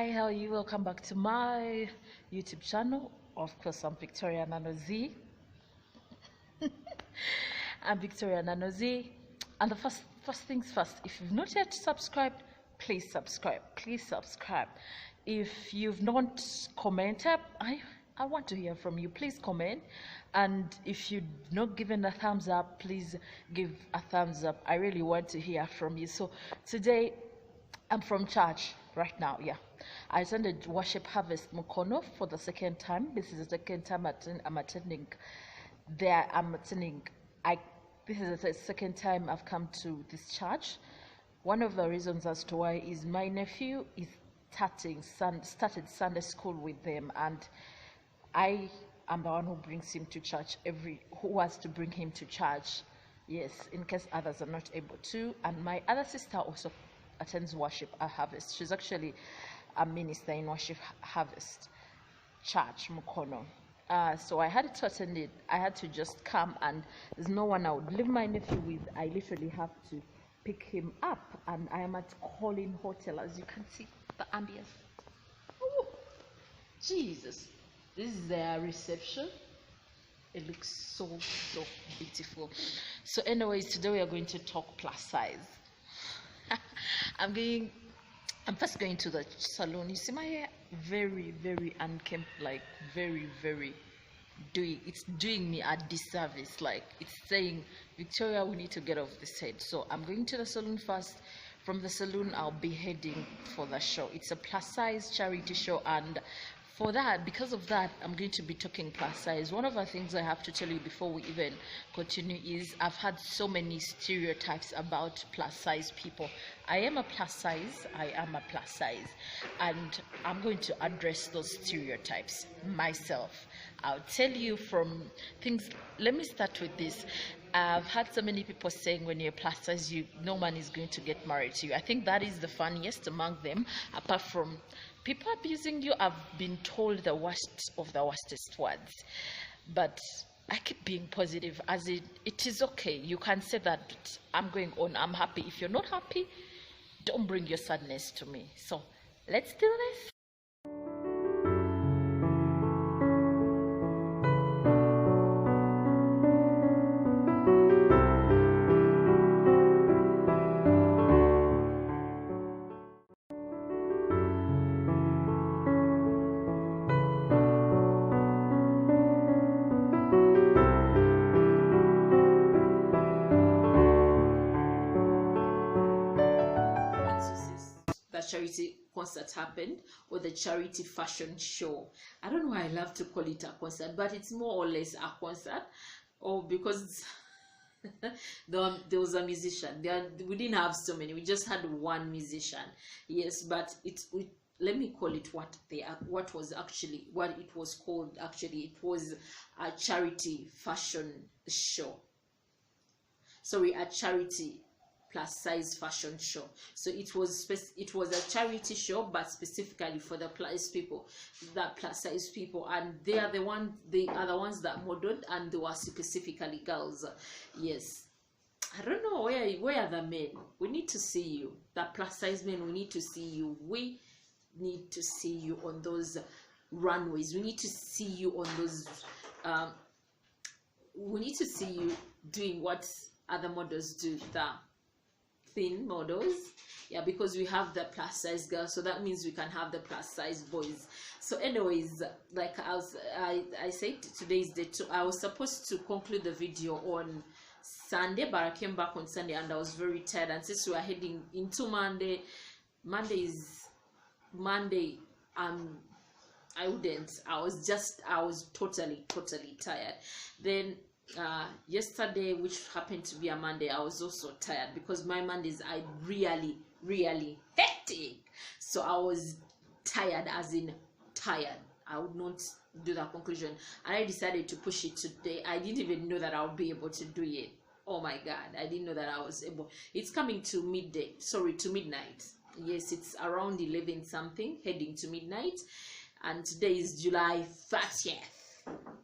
Hi, how are you? Welcome back to my YouTube channel. Of course, I'm Victoria Nano Z. I'm Victoria Nano Z. And the first things first, if you've not yet subscribed, please subscribe. Please subscribe. If you've not commented, I want to hear from you. Please comment. And if you've not given a thumbs up, please give a thumbs up. I really want to hear from you. So today, I'm from church right now. Yeah, I attended Worship Harvest Mukono for the second time. This is the second time I'm attending there. This is the second time I've come to this church. One of the reasons as to why is my nephew is started Sunday school with them, and I am the one who brings him to church who has to bring him to church. Yes, in case others are not able to. And my other sister also attends Worship Harvest. She's actually a minister in Worship Harvest Church, Mukono. So I had to attend it. I had to just come, and there's no one I would leave my nephew with. I literally have to pick him up, and I am at Colin Hotel. As you can see, the ambience. Ooh, Jesus. This is their reception. It looks so beautiful. So anyways, today we are going to talk plus size. I'm first going to the salon. You see my hair very unkempt, like very it's doing me a disservice. Like it's saying, Victoria, we need to get off this head. So I'm going to the salon first. From the salon I'll be heading for the show. It's a plus size charity show, and because of that, I'm going to be talking plus size. One of the things I have to tell you before we even continue is I've had so many stereotypes about plus size people. I am a plus size, and I'm going to address those stereotypes myself. I'll tell you from things. Let me start with this. I've had so many people saying when you're plus size, no man is going to get married to you. I think that is the funniest among them, apart from people abusing you. I've been told the worst of the worstest words, but I keep being positive, as it is okay. You can say that I'm going on, I'm happy. If you're not happy, don't bring your sadness to me. So let's do this. Charity concert happened, or the charity fashion show. I don't know why I love to call it a concert, but it's more or less a concert, or because there was a musician. We didn't have so many, we just had one musician. Yes, but let me call it what it was called. Actually, it was a charity fashion show. Sorry, a charity plus size fashion show. So it was a charity show, but specifically for the plus size people, and they are the ones that modeled, and they were specifically girls. Yes, I don't know where are the men. We need to see you, the plus size men. We need to see you. We need to see you on those runways. We need to see you on those we need to see you doing what other models do, the thin models. Yeah, because we have the plus size girls, so that means we can have the plus size boys. So anyways, like I said, today's day 2. I was supposed to conclude the video on Sunday, but I came back on Sunday and I was very tired, and since we are heading into Monday, I was totally tired. Then yesterday, which happened to be a Monday, I was also tired, because my Mondays are really hectic. So I was tired, as in tired. I would not do the conclusion, and I decided to push it today. I didn't even know that I would be able to do it. Oh my God, I didn't know that I was able. It's coming to midnight. Yes, it's around 11 something, heading to midnight, and today is July 30th.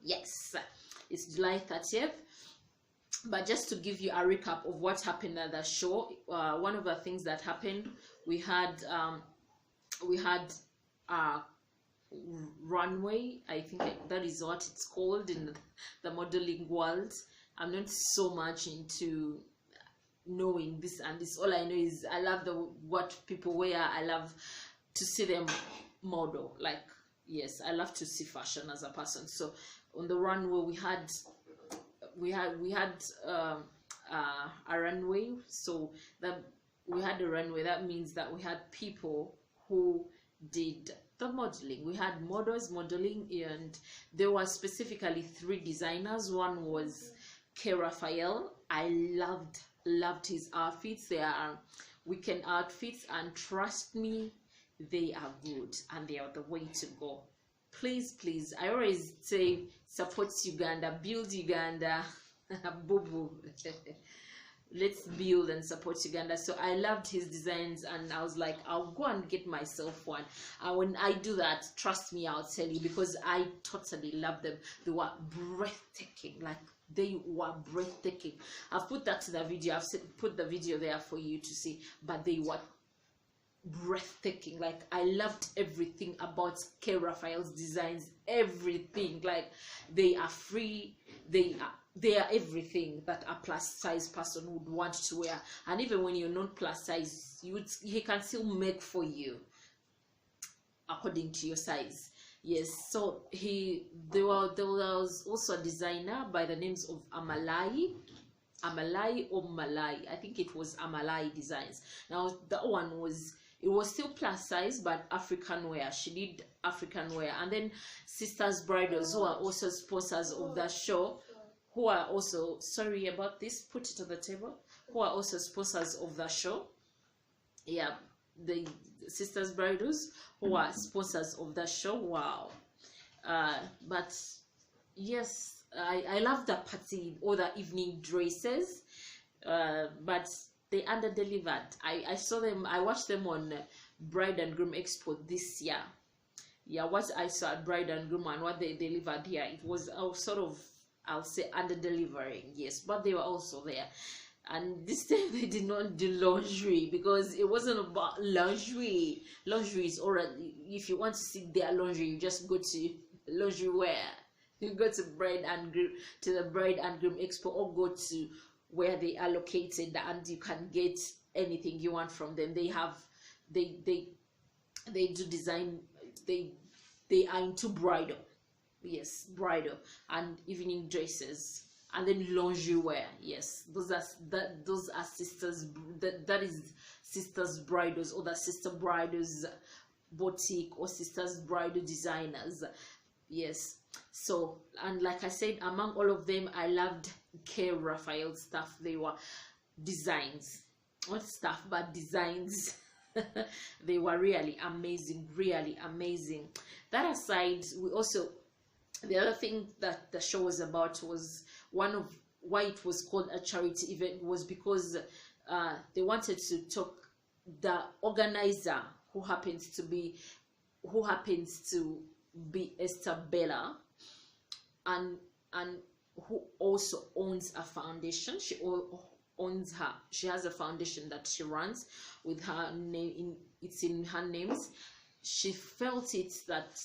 Yes, it's July 30th. But just to give you a recap of what happened at the show, one of the things that happened, we had runway. I think that is what it's called in the modeling world. I'm not so much into knowing this and this. All I know is I love what people wear. I love to see them model. Like, yes, I love to see fashion as a person. So on the runway we had a runway. So that we had a runway, that means that we had people who did the modeling. We had models modeling, and there were specifically 3 designers. One was K. Raphael. I loved his outfits. They are weekend outfits, and trust me, they are good and they are the way to go. Please, I always say support Uganda, build Uganda. Boo boo. Let's build and support Uganda. So I loved his designs, and I was like, I'll go and get myself one. And when I do that, trust me, I'll tell you, because I totally love them. They were breathtaking. Like, they were breathtaking. I've put that to the video. I've put the video there for you to see, but they were breathtaking. Like, I loved everything about K. Raphael's designs. Everything. Like, they are free. They are everything that a plus size person would want to wear. And even when you're not plus size, he can still make for you according to your size. Yes, so there was also a designer by the names of Amalai or Malai. I think it was Amalai Designs. Now that one it was still plus size, but African wear. She did African wear. And then Sisters Bridals, who are also sponsors of that show, who are also, sorry about this, put it on the table, who are also sponsors of the show. Yeah, the Sisters Bridals, who are sponsors of the show. Wow. But yes, I love the party or the evening dresses, but they under-delivered. I saw them, I watched them on Bride and Groom Expo this year. Yeah, what I saw at Bride and Groom and what they delivered here, it was sort of, I'll say, under-delivering, yes, but they were also there. And this time they did not do lingerie, because it wasn't about lingerie. Lingerie is already, if you want to see their lingerie, you just go to lingerie wear. You go to Bride and Groom, to the Bride and Groom Expo, or go to where they are located, and you can get anything you want from them. They have, they do design. They are into bridal. Yes, bridal and evening dresses, and then lingerie wear. Yes, those are sisters. That is Sisters Bridals, or the Sister Bridals boutique, or Sisters Bridal designers. Yes. So, and like I said, among all of them, I loved K. Raphael stuff. They were designs, not stuff, but designs. They were really amazing, really amazing. That aside, we also, the other thing that the show was about was, one of why it was called a charity event was because they wanted to talk, the organizer, who happens to be Esther Bella, and who also owns a foundation. She has a foundation that she runs with her name, it's in her names. She felt it that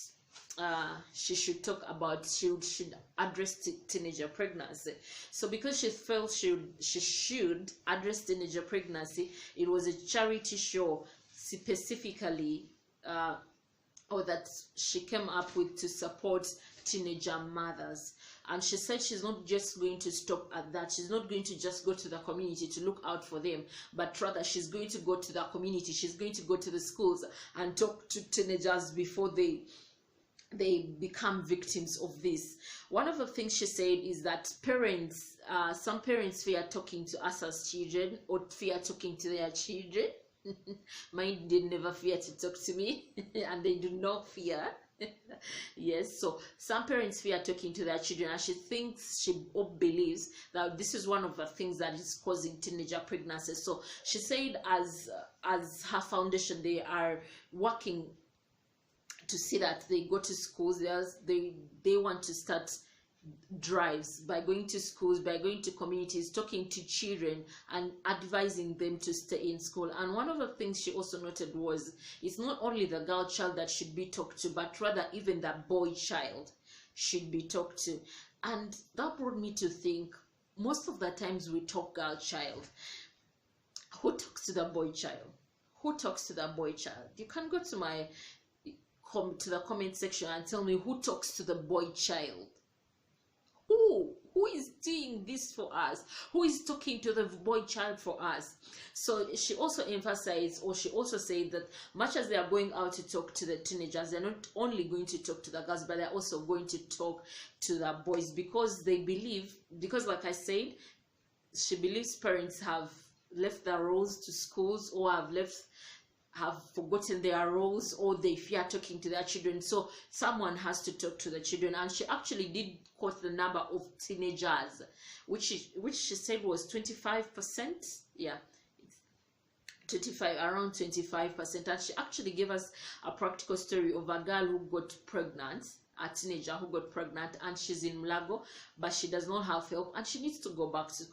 she should talk about, she should address teenager pregnancy. So because she felt she should address teenager pregnancy, it was a charity show specifically, or that she came up with, to support teenager mothers. And she said she's not just going to stop at that. She's not going to just go to the community to look out for them, but rather she's going to go to the community. She's going to go to the schools and talk to teenagers before they become victims of this. One of the things she said is that parents, some parents fear talking to us as children, or fear talking to their children. Mine did never fear to talk to me, and they do not fear. Yes, so some parents fear talking to their children, and she believes that this is one of the things that is causing teenager pregnancy. So she said, as her foundation, they are working to see that they go to schools. They want to start drives, by going to schools, by going to communities, talking to children and advising them to stay in school. And one of the things she also noted was it's not only the girl child that should be talked to, but rather even the boy child should be talked to. And that brought me to think, most of the times we talk girl child, who talks to the boy child? Who talks to the boy child? You can go to my the comment section and tell me who talks to the boy child. Who is doing this for us? Who is talking to the boy child for us? So she also emphasized, or she also said that much as they are going out to talk to the teenagers, they're not only going to talk to the girls, but they're also going to talk to the boys, because they believe, because like I said, she believes parents have left their roles to schools, or have forgotten their roles, or they fear talking to their children. So someone has to talk to the children. And she actually did quote the number of teenagers, which she said was 25%. Yeah, 25, around 25%. And she actually gave us a practical story of a girl who got pregnant, a teenager who got pregnant, and she's in Mlago, but she does not have help, and she needs to go back to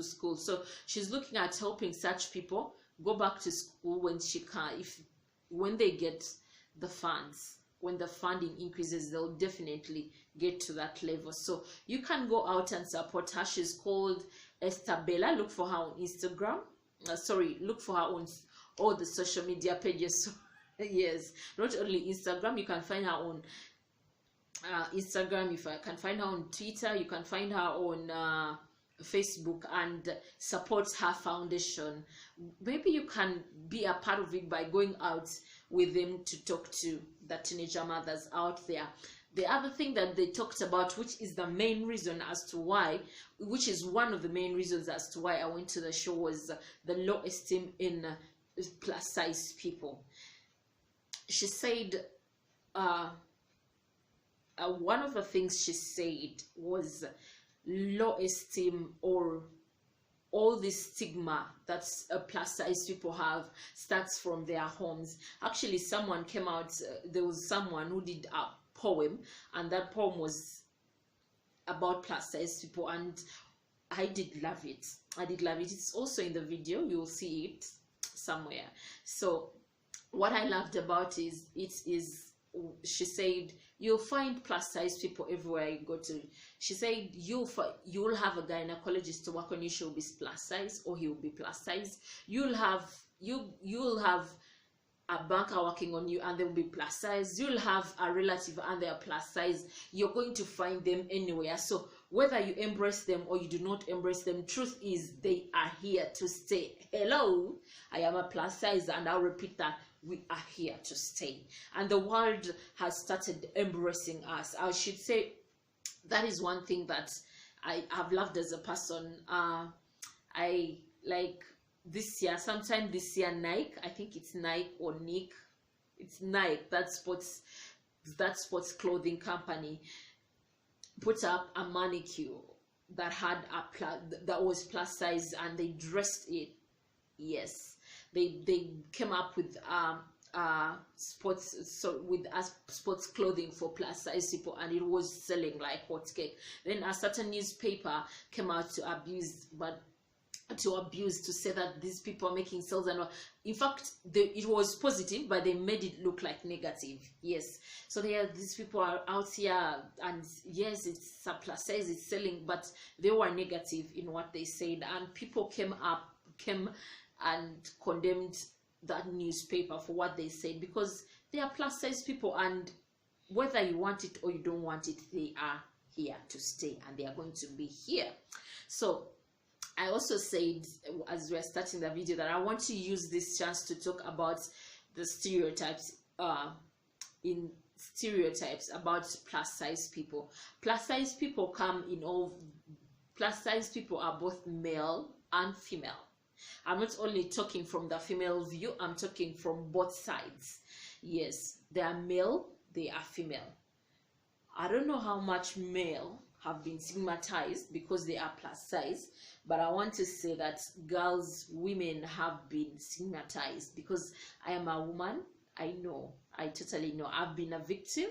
school. So she's looking at helping such people go back to school when she can, when they get the funds. When the funding increases, they'll definitely get to that level. So you can go out and support her. She's called Esther Bella. Look for her on Instagram. Look for her on all the social media pages. Yes, not only Instagram, you can find her on Instagram. If I can find her on Twitter, you can find her on Facebook, and support her foundation. Maybe you can be a part of it by going out with them to talk to the teenager mothers out there. The other thing that they talked about, which is the main reason as to why, which is one of the main reasons as to why I went to the show, was the low esteem in plus size people. She said one of the things she said was low esteem, or all this stigma that plus size people have, starts from their homes. Actually, someone came out, there was someone who did a poem, and that poem was about plus size people, and I did love it. I did love it. It's also in the video, you'll see it somewhere. So what I loved about it is she said, you'll find plus size people everywhere you go to. She said you'll have a gynecologist to work on you, she'll be plus size, or he'll be plus size. You'll have a banker working on you, and they'll be plus size. You'll have a relative and they're plus size. You're going to find them anywhere. So whether you embrace them or you do not embrace them, truth is they are here to stay. Hello, I am a plus size, and I'll repeat that. We are here to stay, and the world has started embracing us. I should say that is one thing that I have loved as a person. I like this year, sometime this year, Nike, I think it's Nike or Nick, it's Nike, that sports clothing company, put up a mannequin that had that was plus size, and they dressed it. Yes, they came up with sports clothing for plus size people, and it was selling like hotcake. Then a certain newspaper came out to abuse, to say that these people are making sales, and in fact it was positive, but they made it look like negative. Yes, so these people are out here, and yes, it's a plus size, it's selling, but they were negative in what they said, and people came and condemned that newspaper for what they said, because they are plus size people, and whether you want it or you don't want it, they are here to stay, and they are going to be here. So I also said, as we're starting the video, that I want to use this chance to talk about the stereotypes about plus size people. Plus size people come in all. Plus size people are both male and female. I'm not only talking from the female view, I'm talking from both sides. Yes, they are male, they are female. I don't know how much male have been stigmatized because they are plus size, but I want to say that women have been stigmatized, because I am a woman. I know, I totally know. I've been a victim.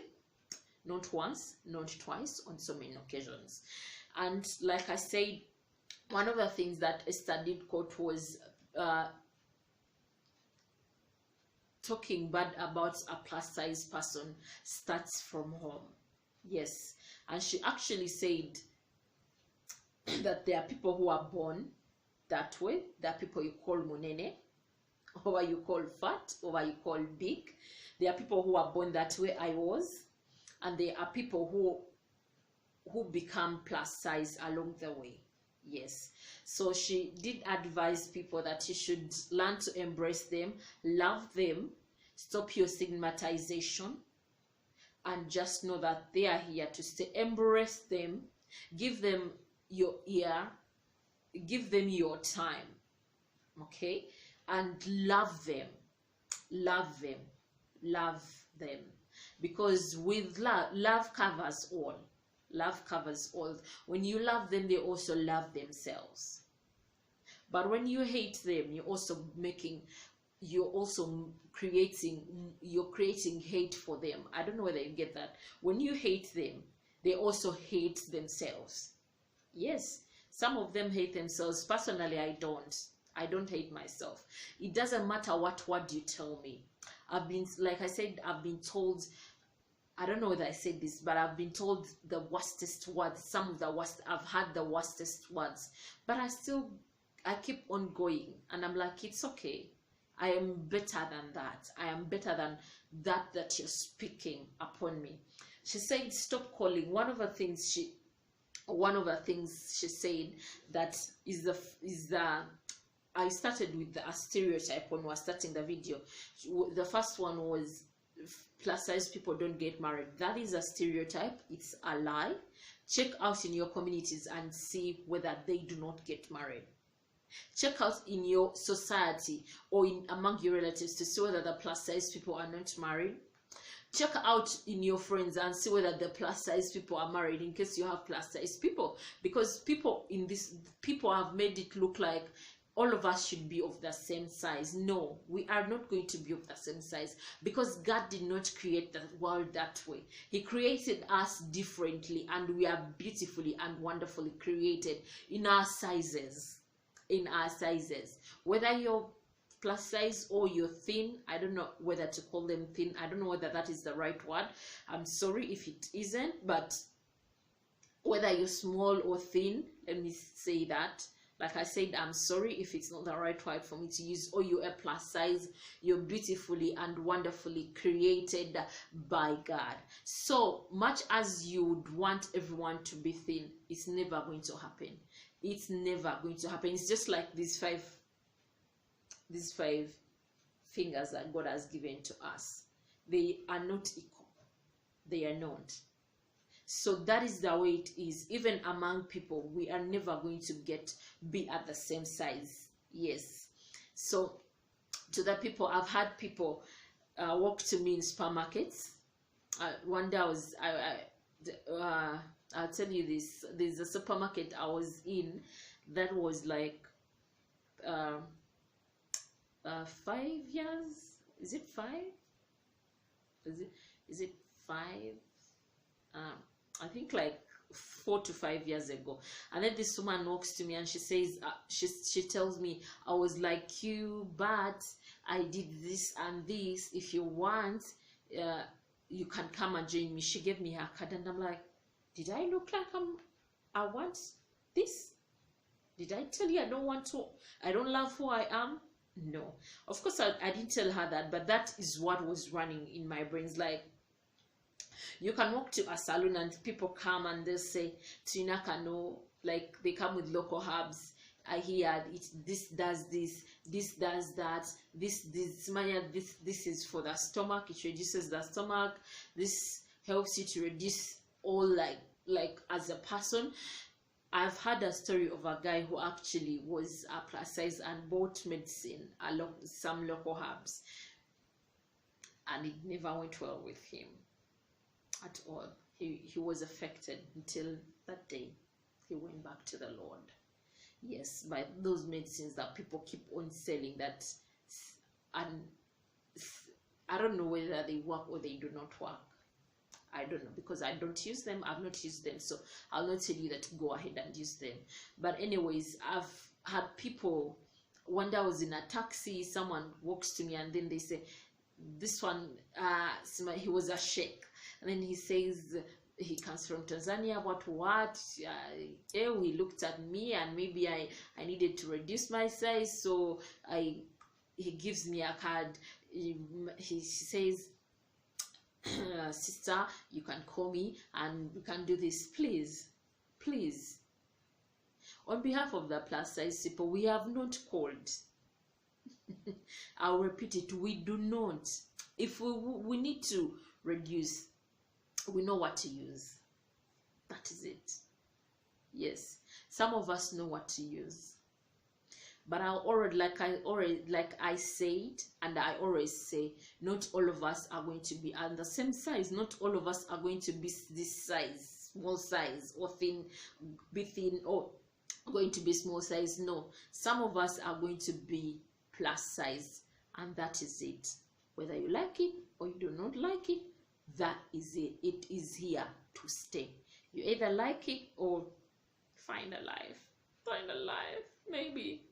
not once, not twice, on so many occasions. And like I said, one of the things that Esther did quote was talking bad about a plus size person starts from home. Yes. And she actually said that there are people who are born that way. There are people you call munene, or you call fat, or you call big. There are people who are born that way, I was. And there are people who become plus size along the way. Yes. So she did advise people that you should learn to embrace them, love them, stop your stigmatization, and just know that they are here to stay. Embrace them, give them your ear, give them your time, okay? And love them, love them, love them. Because with love covers all. Love covers all. When you love them, they also love themselves. But when you hate them, you're also creating hate for them. I don't know whether you get that. When you hate them, they also hate themselves. Yes, some of them hate themselves. Personally, I don't hate myself. It doesn't matter what word you tell me. Like I said, I've been told, I don't know whether I said this, but I've been told the worstest words, some of the worst, I've had the worstest words, but I keep on going, and I'm like, it's okay. I am better than that. I am better than that you're speaking upon me. She said, stop calling. One of the things she said that is the I started with a stereotype when we were starting the video. The first one was plus size people don't get married. That is a stereotype. It's a lie. Check out in your communities and see whether they do not get married. Check out in your society or among your relatives to see whether the plus size people are not married. Check out in your friends and see whether the plus size people are married, in case you have plus size people, because people have made it look like all of us should be of the same size. No, we are not going to be of the same size, because God did not create the world that way. He created us differently, and we are beautifully and wonderfully created in our sizes. Whether you're plus size or you're thin, I don't know whether to call them thin. I don't know whether that is the right word. I'm sorry if it isn't, but whether you're small or thin, let me say that. Like I said, I'm sorry if it's not the right word for me to use. Or you're a plus size, you're beautifully and wonderfully created by God. So much as you would want everyone to be thin, it's never going to happen. It's never going to happen. It's just like these five fingers that God has given to us. They are not equal. They are not. So that is the way it is. Even among people, we are never going to be at the same size. Yes. So to the people, I've had people walk to me in supermarkets. One day I'll tell you this. There's a supermarket I was in that was like 5 years. Is it 5? Is it 5? I think like 4 to 5 years ago. And then this woman walks to me and she says, she tells me, I was like you, but I did this and this. If you want, you can come and join me. She gave me her card, and I'm like, did I look like I want this? Did I tell you I don't love who I am? No. Of course, I didn't tell her that, but that is what was running in my brains. Like, you can walk to a salon and people come and they'll say, Trinaka, no, like they come with local herbs. I hear this does this, this does that, this is for the stomach, it reduces the stomach, this helps you to reduce all like as a person. I've had a story of a guy who actually was a plus size and bought medicine, some local herbs, and it never went well with him at all. He was affected until that day he went back to the Lord. Yes, by those medicines that people keep on selling, that, and I don't know whether they work or they do not work. I don't know, because I don't use them. I've not used them, so I'll not tell you that to go ahead and use them. But anyways, I've had people, one day I was in a taxi, someone walks to me and then they say, this one, he was a sheikh, and then he says he comes from Tanzania, what he looked at me, and maybe I needed to reduce my size, so he gives me a card. He says, sister, you can call me and we can do this, please. On behalf of the plus size people, we have not called. I'll repeat it, we do not. If we need to reduce, we know what to use. That is it. Yes, some of us know what to use. But like I said, and I always say, not all of us are going to be at the same size. Not all of us are going to be this size, small size, or be thin, or going to be small size. No, some of us are going to be plus size, and that is it. Whether you like it or you do not like it, that is it. It is here to stay. You either like it or find a life, maybe.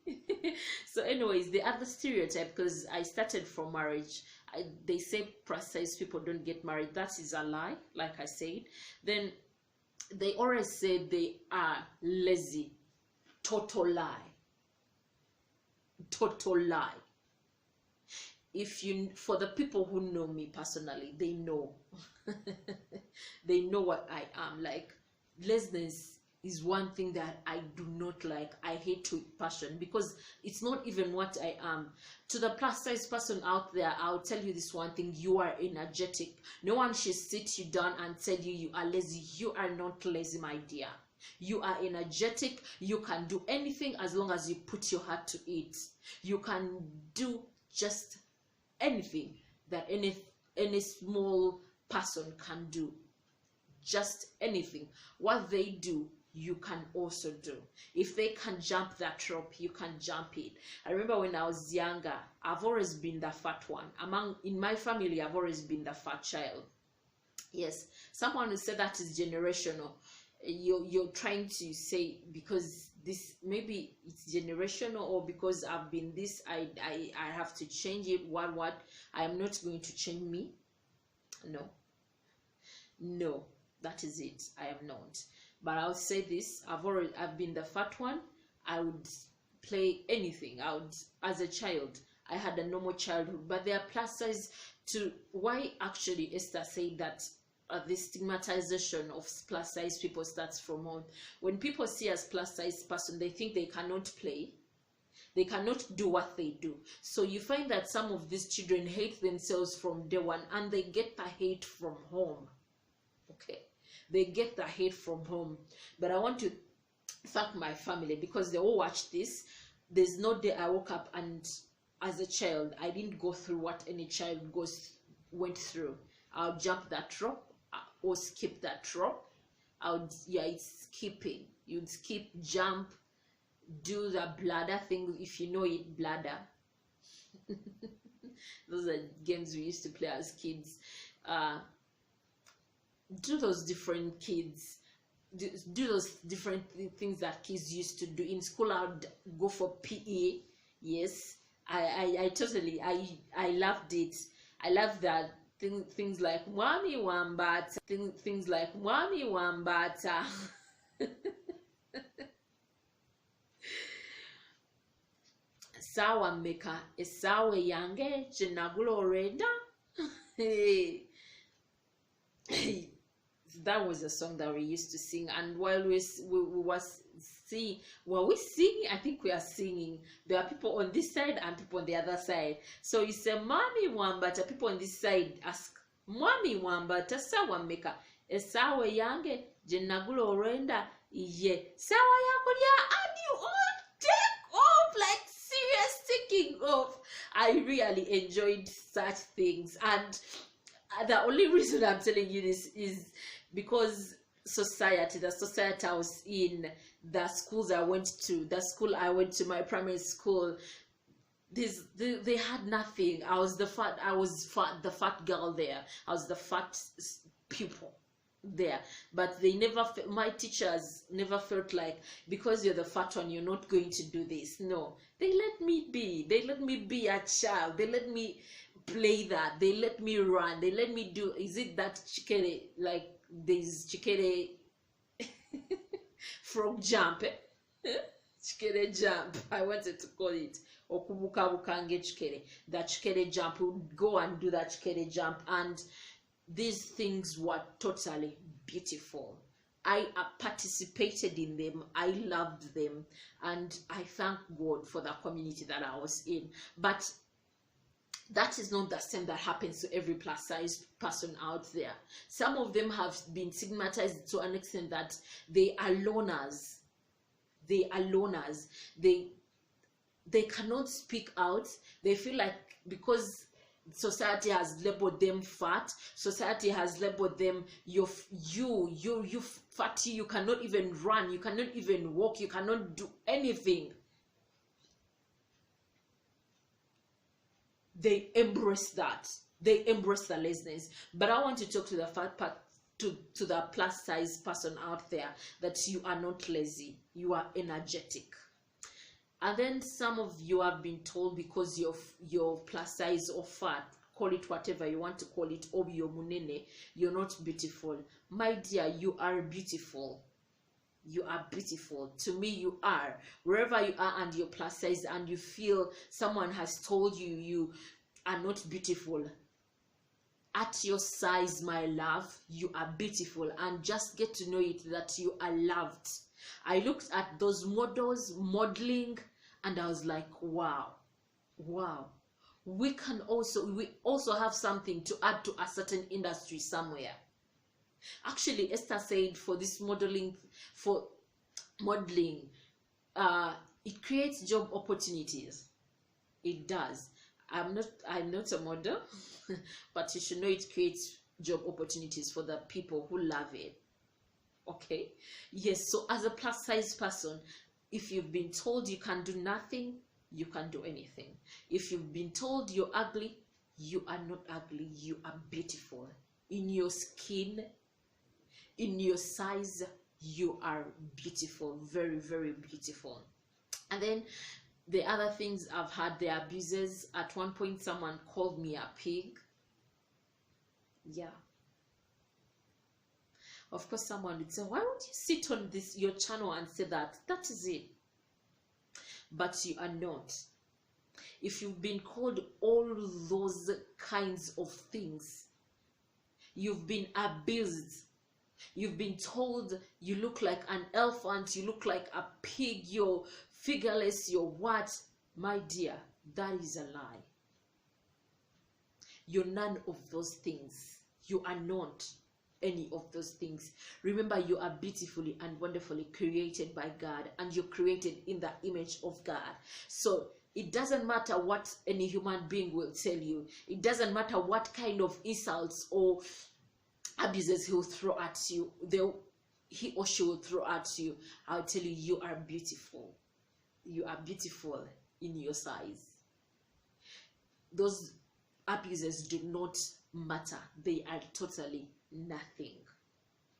So anyways, the other stereotype, because I started from marriage, they say plus size people don't get married. That is a lie, like I said. Then they always say they are lazy. Total lie. For the people who know me personally, they know. They know what I am. Like, laziness is one thing that I do not like. I hate with passion, because it's not even what I am. To the plus size person out there, I'll tell you this one thing: you are energetic. No one should sit you down and tell you you are lazy. You are not lazy, my dear. You are energetic. You can do anything as long as you put your heart to it. You can do just anything that any small person can do. Just anything. What they do, you can also do. If they can jump that rope, you can jump it. I remember when I was younger, I've always been the fat one. In my family, I've always been the fat child. Yes, someone who said that is generational. You're trying to say because this, maybe it's generational, or because I've been this, I have to change it. What? I am not going to change me. No, that is it. I am not. But I'll say this: I've been the fat one. I would play anything. As a child, I had a normal childhood, but there are plus size to why actually Esther said that. The stigmatization of plus size people starts from home. When people see us plus size person, they think they cannot play, they cannot do what they do. So you find that some of these children hate themselves from day one, and they get the hate from home. Okay, they get the hate from home. But I want to thank my family, because they all watch this. There's no day I woke up and as a child I didn't go through what any child went through. I'll jump that rope or skip that rope. It's skipping. You'd skip, jump, do the bladder thing, if you know it, bladder. Those are games we used to play as kids. Do those different kids. Do those different things that kids used to do. In school, I would go for PE. Yes, I totally, I loved it. I love that. Things like Mwami Wambata, things like Mwami Wambata. Sawa meka esawe yange chenagula oreda. That was a song that we used to sing, and while we singing, I think we are singing. There are people on this side and people on the other side. So you say Mami Wambata, people on this side ask Mami Wambata sawa meka esawe yange jenagula orenda iye sawa yakulia, and you all take off, like serious taking off. I really enjoyed such things, and the only reason I'm telling you this is because the society I was in, the schools I went to, my primary school, they had nothing. I was the fat girl there. I was the fat people there, but they never my teachers never felt like because you're the fat one you're not going to do this. No, they let me be a child, they let me play that, they let me run, they let me do, is it that chikere, like there's chikere frog jump, chikere jump, I wanted to call it okubuka bukange chikere, that chikere jump, we would go and do that chikere jump, and these things were totally beautiful. I participated in them, I loved them, and I thank God for the community that I was in. But that is not the same that happens to every plus size person out there. Some of them have been stigmatized to an extent that they are loners. They are loners. They cannot speak out. They feel like because society has labeled them fat, society has labeled them you fatty, you cannot even run, you cannot even walk, you cannot do anything. They embrace that, they embrace the laziness. But I want to talk to the fat part, to the plus size person out there, that you are not lazy, you are energetic. And then some of you have been told because you're plus size or fat, call it whatever you want to call it, or you're munene, you're not beautiful. My dear, you are beautiful. You are beautiful. To me, you are. Wherever you are and you're plus size and you feel someone has told you you are not beautiful, at your size, my love, you are beautiful. And just get to know it, that you are loved. I looked at those models modeling and I was like, wow, we also have something to add to a certain industry somewhere. Actually, Esther said for this modeling, it creates job opportunities. It does. I'm not a model, but you should know it creates job opportunities for the people who love it. Okay, yes. So as a plus size person, if you've been told you can do nothing, you can do anything. If you've been told you're ugly, you are not ugly, you are beautiful. In your skin, in your size, you are beautiful, very, very beautiful. And then the other things I've had, the abuses. At one point someone called me a pig. Yeah. Of course, someone would say, why would you sit on your channel and say that? That is it. But you are not. If you've been called all those kinds of things, you've been abused, you've been told you look like an elephant, you look like a pig, you're figureless, you're what? My dear, that is a lie. You're none of those things. You are not any of those things. Remember, you are beautifully and wonderfully created by God, and you're created in the image of God. So it doesn't matter what any human being will tell you. It doesn't matter what kind of insults or abuses he'll throw at you, he or she will throw at you. I'll tell you, you are beautiful. You are beautiful in your size. Those abuses do not matter. They are totally nothing.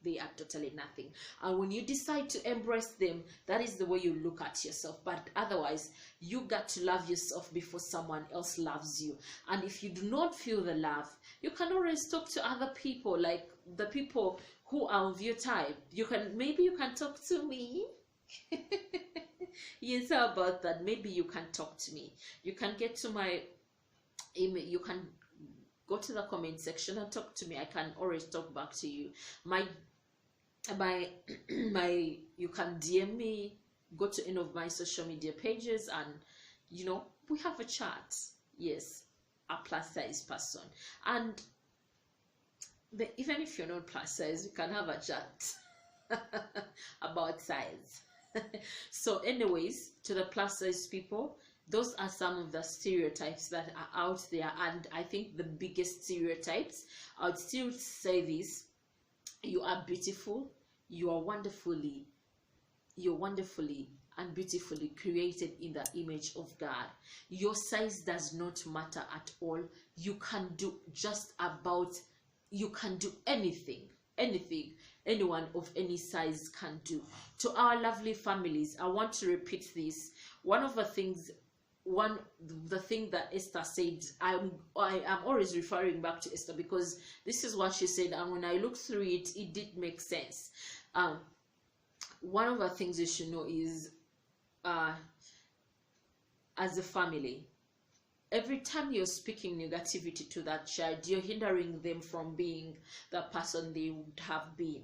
They are totally nothing. And when you decide to embrace them, that is the way you look at yourself. But otherwise, you got to love yourself before someone else loves you. And if you do not feel the love, you can always talk to other people, like the people who are of your type. Maybe you can talk to me. Yes, how about that? Maybe you can talk to me. You can get to my email. You can go to the comment section and talk to me. I can always talk back to you. You can DM me, go to any of my social media pages, and we have a chat. Yes, a plus size person. And even if you're not plus size, you can have a chat about size. So anyways, to the plus size people, those are some of the stereotypes that are out there. And I think the biggest stereotypes, I would still say this: you are beautiful, you are wonderfully and beautifully created in the image of God. Your size does not matter at all. You can do just about you can do anything, anyone of any size can do. To our lovely families, I want to repeat this. One of the things, the thing that Esther said, I am always referring back to Esther because this is what she said, and when I looked through it, it did make sense. One of the things you should know is, as a family, every time you're speaking negativity to that child, you're hindering them from being the person they would have been.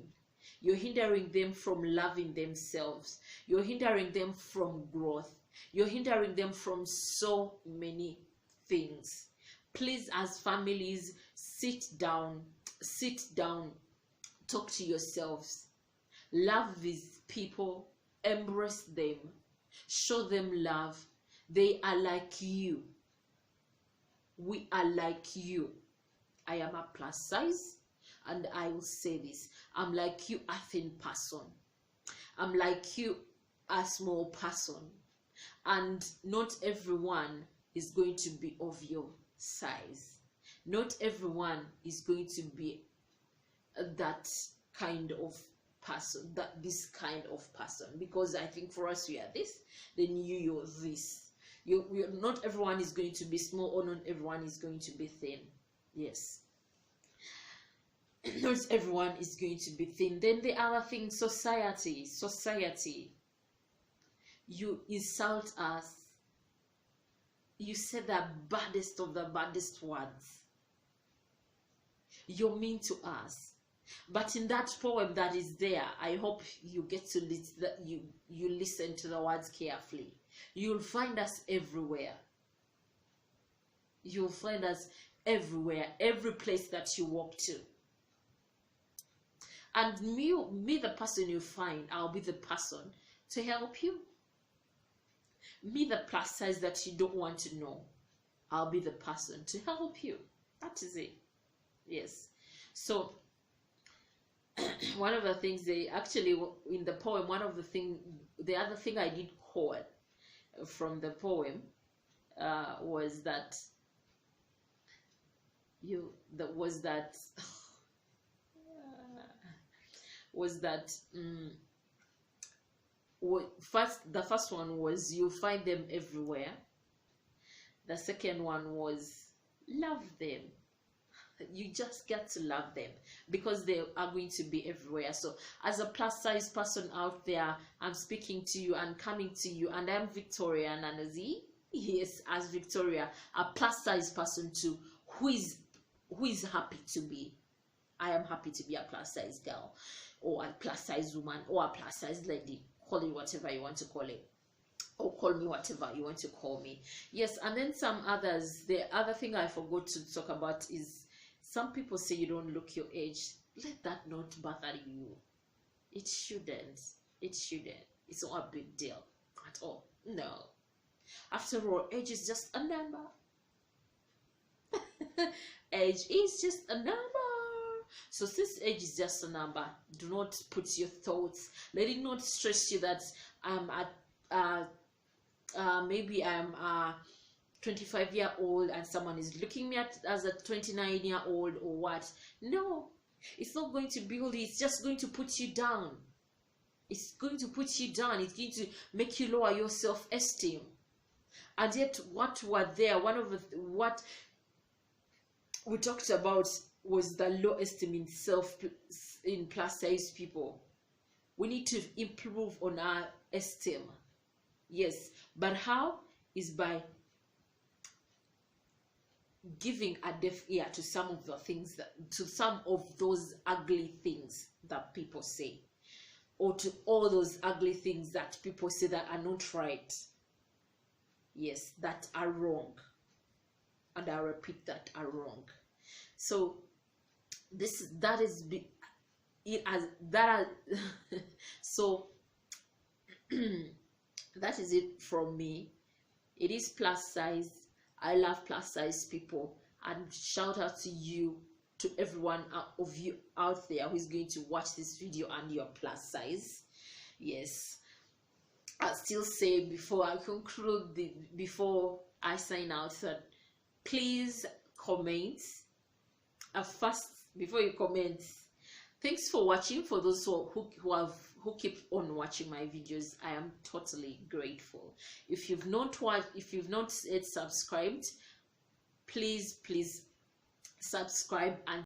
You're hindering them from loving themselves. You're hindering them from growth. You're hindering them from so many things. Please, as families, sit down, talk to yourselves. Love these people, embrace them, show them love. They are like you. We are like you. I am a plus size, and I will say this. I'm like you, a thin person. I'm like you, a small person. And not everyone is going to be of your size. Not everyone is going to be that kind of person, this kind of person. Because I think for us, we are this, then you're this. Not everyone is going to be small, or not everyone is going to be thin. Yes. Not everyone is going to be thin. Then the other thing, society. You insult us. You say the baddest of the baddest words. You're mean to us. But in that poem that is there, I hope you get to you listen to the words carefully. You'll find us everywhere. You'll find us everywhere, every place that you walk to. And me, the person you find, I'll be the person to help you. Me, the plus size that you don't want to know, I'll be the person to help you. That is it. Yes. So one of the things they actually in the poem, the other thing I did quote from the poem was that the first one was you find them everywhere. The second one was love them. You just get to love them because they are going to be everywhere. So as a plus size person out there, I'm speaking to you and coming to you, and I'm Victoria Nanazi. Yes, as Victoria, a plus size person too, who is happy to be. I am happy to be a plus size girl, or a plus size woman, or a plus size lady. Call it whatever you want to call it, or call me whatever you want to call me. Yes, and then some others. The other thing I forgot to talk about is, some people say you don't look your age. Let that not bother you. It shouldn't. It's not a big deal at all. No. After all, age is just a number. Age is just a number. So since age is just a number, do not put your thoughts. Let it not stress you that maybe I'm 25-year-old and someone is looking me at as a 29-year-old or what. No, it's not going to build you. It's just going to put you down. It's going to put you down. It's going to make you lower your self-esteem. And yet what what we talked about was the low esteem in plus size people. We need to improve on our esteem. Yes, but how? Is by giving a deaf ear to some of those ugly things that people say, or to all those ugly things that people say that are not right. Yes, that are wrong. And I repeat, that are wrong. So so that is it from me. It is plus size. I love plus size people, and shout out to you, to everyone of you out there who is going to watch this video and you're plus size. Yes, I'll still say before I conclude, before I sign out, that please comment. First before you comment. Thanks for watching. For those who keep on watching my videos, I am totally grateful. If you've not yet subscribed, please subscribe and